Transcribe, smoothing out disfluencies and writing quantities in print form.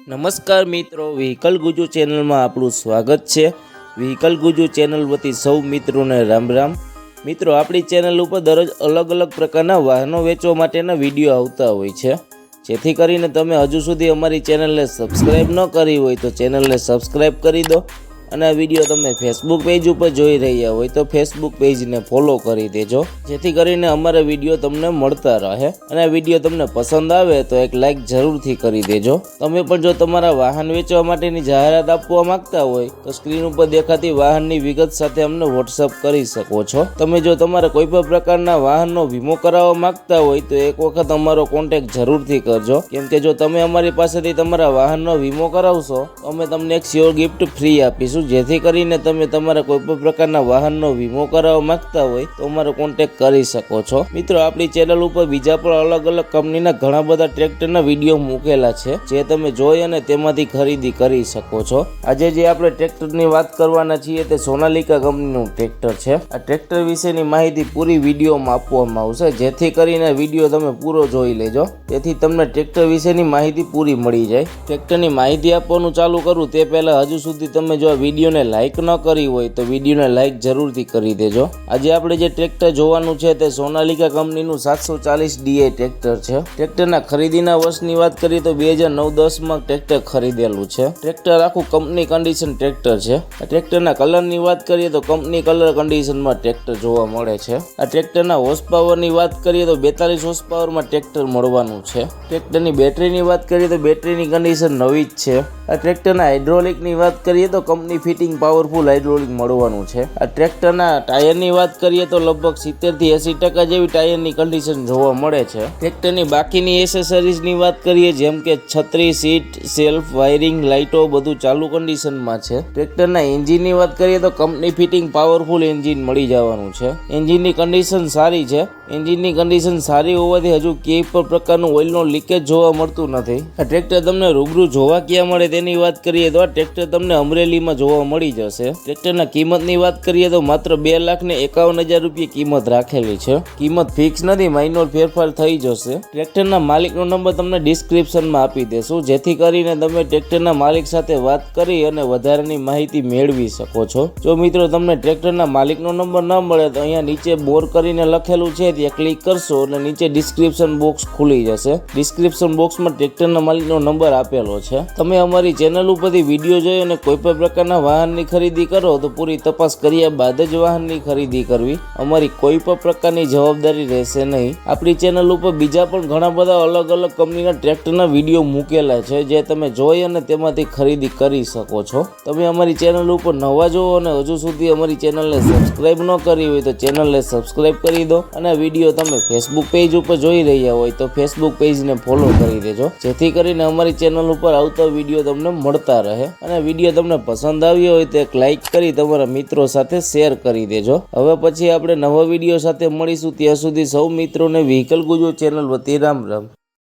નમસ્કાર મિત્રો, વ્હીકલ ગુજુ ચેનલમાં આપણું સ્વાગત છે। વ્હીકલ ગુજુ ચેનલ વતી સૌ મિત્રોને રામ રામ। મિત્રો, આપણી ચેનલ ઉપર દરરોજ અલગ અલગ પ્રકારના વાહનો વેચવા માટેના વિડીયો આવતા હોય છે, જેથી કરીને તમે હજુ સુધી અમારી ચેનલને સબસ્ક્રાઈબ ન કરી હોય તો ચેનલને સબસ્ક્રાઈબ કરી દો અને આ વિડીયો તમે ફેસબુક પેજ ઉપર જોઈ રહ્યા હોય તો ફેસબુક પેજને ફોલો કરી દેજો, જેથી કરીને અમારા વિડીયો તમને મળતા રહે। અને આ વિડીયો તમને પસંદ આવે તો એક લાઈક જરૂરથી કરી દેજો। તમે પણ જો તમારા વાહન વેચવા માટેની જાહેરાત આપવા માંગતા હોય તો સ્ક્રીન ઉપર દેખાતી વાહનની વિગત સાથે અમને વોટ્સઅપ કરી શકો છો। તમે જો તમારા કોઈ પણ પ્રકારના વાહનનો વીમો કરાવવા માંગતા હોય તો એક વખત અમારો કોન્ટેક્ટ જરૂરથી કરજો, કેમ કે જો તમે અમારી પાસેથી તમારા વાહનનો વીમો કરાવશો તો અમે તમને એક શ્યોર ગિફ્ટ ફ્રી આપીશું, જેથી કરીને તમે તમારા કોઈ પણ પ્રકારના વાહનનો વીમો કરાવવા માંગતા હોય તો અમારો કોન્ટેક્ટ કરી શકો છો। મિત્રો, આપણી ચેનલ ઉપર બીજા પણ અલગ અલગ કંપનીના ઘણા બધા ટ્રેક્ટરના વિડીયો મૂકેલા છે, જે તમે જોઈ અને તેમાંથી ખરીદી કરી શકો છો। આજે જે આપણે ટ્રેક્ટરની વાત કરવાના છીએ તે સોનાલિકા કંપનીનું ટ્રેક્ટર છે। આ ટ્રેક્ટર વિશેની માહિતી પૂરી વિડીયોમાં આપવામાં આવશે, જેથી કરીને વિડીયો તમે પૂરો જોઈ લેજો, તેથી તમને ટ્રેક્ટર વિશેની માહિતી પૂરી મળી જાય। ટ્રેક્ટરની માહિતી આપવાનું ચાલુ કરું તે પહેલા હજુ સુધી તમે જો વિડીયોને લાઇક ન કરી હોય તો વિડીયોને લાઇક જરૂરથી કરી દેજો। આજે આપણે જે ટ્રેક્ટર જોવાનું છે તે સોનાલિકા કંપનીનું 740 DI ટ્રેક્ટર છે। ટ્રેક્ટરના ખરીદીના વર્ષની વાત કરીએ તો 2009-10માં ટ્રેક્ટર ખરીદેલું છે। ટ્રેક્ટર આખું કંપની કન્ડિશન ટ્રેક્ટર છે। આ ટ્રેક્ટરના કલરની વાત કરીએ તો કંપની કલર કન્ડિશનમાં ટ્રેક્ટર જોવા મળે છે। આ ટ્રેક્ટરના હોર્સ પાવરની વાત કરીએ તો 42 હોર્સ પાવરમાં ટ્રેક્ટર મળવાનું છે। ટ્રેક્ટરની બેટરીની વાત કરીએ તો બેટરીની કન્ડિશન નવી જ છે। આ ટ્રેક્ટરના હાઇડ્રોલિકની વાત કરીએ તો કંપની ફિટિંગ પાવરફુલ હાઇડ્રોલિક મળવાનું છે। આ ટ્રેક્ટરના ટાયરની વાત કરીએ તો લગભગ 70 થી 80% જેવી ટાયરની કન્ડિશન જોવા મળે છે। ટ્રેક્ટરની બાકીની એસેસરીઝની વાત કરીએ જેમ કે છત્રી, સીટ, સેલ્ફ, વાયરિંગ, લાઇટો બધું ચાલુ કન્ડિશનમાં છે। ટ્રેક્ટરના એન્જિનની વાત કરીએ તો કંપની ફિટિંગ પાવરફુલ એન્જિન મળી જવાનું છે। એન્જિનની કન્ડિશન સારી છે। એન્જિનની કન્ડિશન સારી હોવાથી હજુ કોઈ પણ પ્રકારનું ઓઇલનો લીકેજ જોવા મળતું નથી। આ ટ્રેક્ટર તમને રૂબરૂ જોવા ક્યાં મળે તેની વાત કરીએ તો આ ટ્રેક્ટર તમને અમરેલીમાં જોવા મળી જશે। ટ્રેક્ટરના કિંમતની વાત કરીએ તો માત્ર 2,51,000 રૂપિયા કિંમત રાખેલી છે। કિંમત ફિક્સ નથી, માઇનોર ફેરફાર થઈ જશે। ટ્રેક્ટરના માલિકનો નંબર તમને ડિસ્ક્રિપ્શનમાં આપી દેશું, જેથી કરીને તમે ટ્રેક્ટરના માલિક સાથે વાત કરી અને વધારાની માહિતી મેળવી શકો છો। જો મિત્રો તમને ટ્રેક્ટરના માલિકનો નંબર ન મળે તો અહીંયા નીચે બોર કરીને લખેલું છે ત્યાં ક્લિક કરશો અને નીચે ડિસ્ક્રિપ્શન બોક્સ ખુલી જશે। ડિસ્ક્રિપ્શન બોક્સમાં ટ્રેક્ટરના માલિકનો નંબર આપેલો છે। તમે અમારી ચેનલ ઉપરથી વિડીયો જોઈ અને કોઈ પણ પ્રકારના વાહનની ખરીદી કરો તો પૂરી તપાસ કર્યા બાદ જ વાહનની ખરીદી કરવી, અમારી કોઈ પણ પ્રકારની જવાબદારી રહેશે નહીં। આપણી ચેનલ ઉપર બીજા પણ ઘણા બધા અલગ અલગ કંપનીના ટ્રેક્ટરના વિડીયો મૂકેલા છે, જે તમે જોઈ અને તેમાંથી ખરીદી કરી શકો છો। તમે અમારી ચેનલ ઉપર નવા જો અને હજુ સુધી અમારી ચેનલને સબસ્ક્રાઈબ ન કરી હોય તો ચેનલને સબસ્ક્રાઈબ કરી દો અને વિડીયો તમે ફેસબુક પેજ ઉપર જોઈ રહ્યા હોય તો ફેસબુક પેજને ફોલો કરી દેજો, જેથી કરીને અમારી ચેનલ ઉપર આવતા વિડીયો તમને મળતા રહે। અને વિડીયો તમને પસંદ આવ્યો હોય તો એક લાઈક કરી તમારા મિત્રો સાથે શેર કરી દેજો। હવે પછી આપણે નવા વિડીયો સાથે મળીશું, ત્યાં સુધી સૌ મિત્રોને વ્હીકલ ગુજુ ચેનલ વતી રામ રામ।